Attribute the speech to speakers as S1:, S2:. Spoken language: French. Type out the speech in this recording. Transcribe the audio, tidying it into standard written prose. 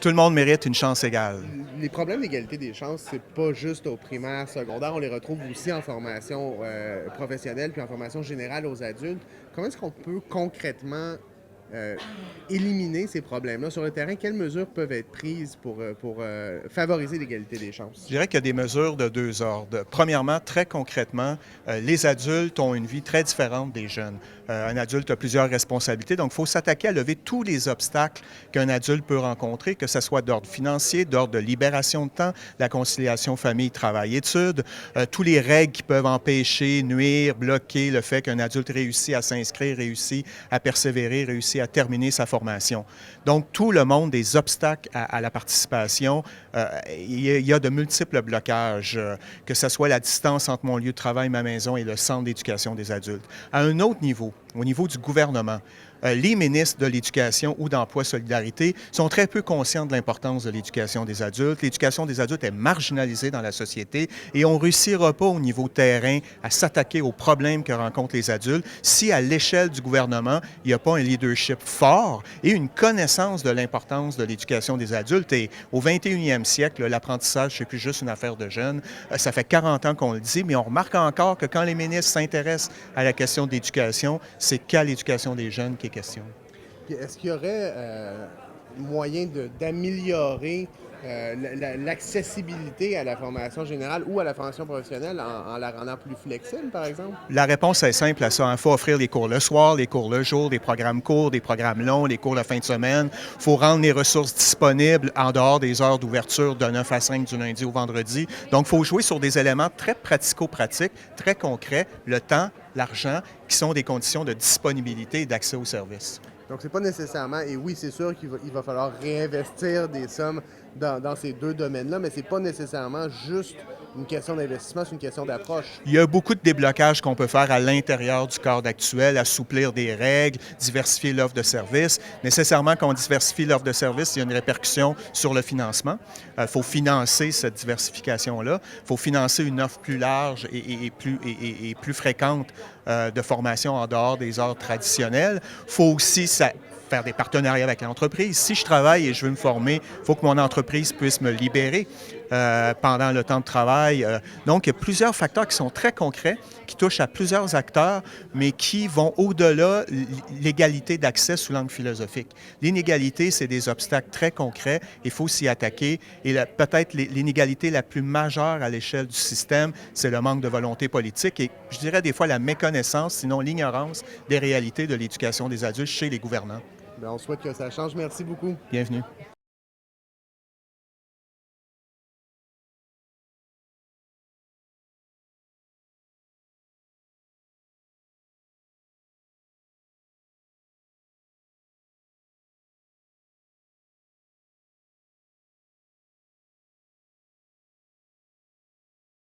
S1: Tout le monde mérite une chance égale.
S2: Les problèmes d'égalité des chances, c'est pas juste au primaire, secondaire, on les retrouve aussi en formation professionnelle puis en formation générale aux adultes. Comment est-ce qu'on peut concrètement euh, éliminer ces problèmes-là sur le terrain? Quelles mesures peuvent être prises pour favoriser l'égalité des chances?
S1: Je dirais qu'il y a des mesures de deux ordres. Premièrement, très concrètement, les adultes ont une vie très différente des jeunes. Un adulte a plusieurs responsabilités, donc il faut s'attaquer à lever tous les obstacles qu'un adulte peut rencontrer, que ce soit d'ordre financier, d'ordre de libération de temps, la conciliation famille, travail, études, tous les règles qui peuvent empêcher, nuire, bloquer le fait qu'un adulte réussit à s'inscrire, réussit à persévérer, réussit à terminer sa formation. Donc, tout le monde des obstacles à la participation, il y a de multiples blocages, que ce soit la distance entre mon lieu de travail, ma maison et le centre d'éducation des adultes. À un autre niveau, au niveau du gouvernement, les ministres de l'Éducation ou d'Emploi Solidarité sont très peu conscients de l'importance de l'éducation des adultes. L'éducation des adultes est marginalisée dans la société et on ne réussira pas au niveau terrain à s'attaquer aux problèmes que rencontrent les adultes si à l'échelle du gouvernement, il n'y a pas un leadership fort et une connaissance de l'importance de l'éducation des adultes. Et au 21e siècle, l'apprentissage, c'est plus juste une affaire de jeunes. Ça fait 40 ans qu'on le dit, mais on remarque encore que quand les ministres s'intéressent à la question de l'éducation, c'est qu'à l'éducation des jeunes qui est question.
S2: Puis est-ce qu'il y aurait moyen d'améliorer l'accessibilité à la formation générale ou à la formation professionnelle en la rendant plus flexible, par exemple?
S1: La réponse est simple à ça. Il faut offrir les cours le soir, les cours le jour, des programmes courts, des programmes longs, les cours la fin de semaine. Il faut rendre les ressources disponibles en dehors des heures d'ouverture de 9 à 5 du lundi au vendredi. Donc, il faut jouer sur des éléments très pratico-pratiques, très concrets, le temps, l'argent, qui sont des conditions de disponibilité et d'accès aux services.
S2: Donc, c'est pas nécessairement, et oui, c'est sûr qu'il va falloir réinvestir des sommes dans ces deux domaines-là, mais c'est pas nécessairement juste une question d'investissement, c'est une question d'approche.
S1: Il y a beaucoup de déblocages qu'on peut faire à l'intérieur du cadre actuel, assouplir des règles, diversifier l'offre de services. Nécessairement, quand on diversifie l'offre de services, il y a une répercussion sur le financement. Il faut financer cette diversification-là. Il faut financer une offre plus large et plus fréquente de formation en dehors des heures traditionnelles. Il faut aussi faire des partenariats avec l'entreprise. Si je travaille et je veux me former, il faut que mon entreprise puisse me libérer pendant le temps de travail. Donc, il y a plusieurs facteurs qui sont très concrets, qui touchent à plusieurs acteurs, mais qui vont au-delà de l'égalité d'accès sous l'angle philosophique. L'inégalité, c'est des obstacles très concrets. Il faut s'y attaquer. Et peut-être l'inégalité la plus majeure à l'échelle du système, c'est le manque de volonté politique et, je dirais, des fois la méconnaissance, sinon l'ignorance des réalités de l'éducation des adultes chez les gouvernants.
S2: Bien, on souhaite que ça change. Merci beaucoup.
S1: Bienvenue.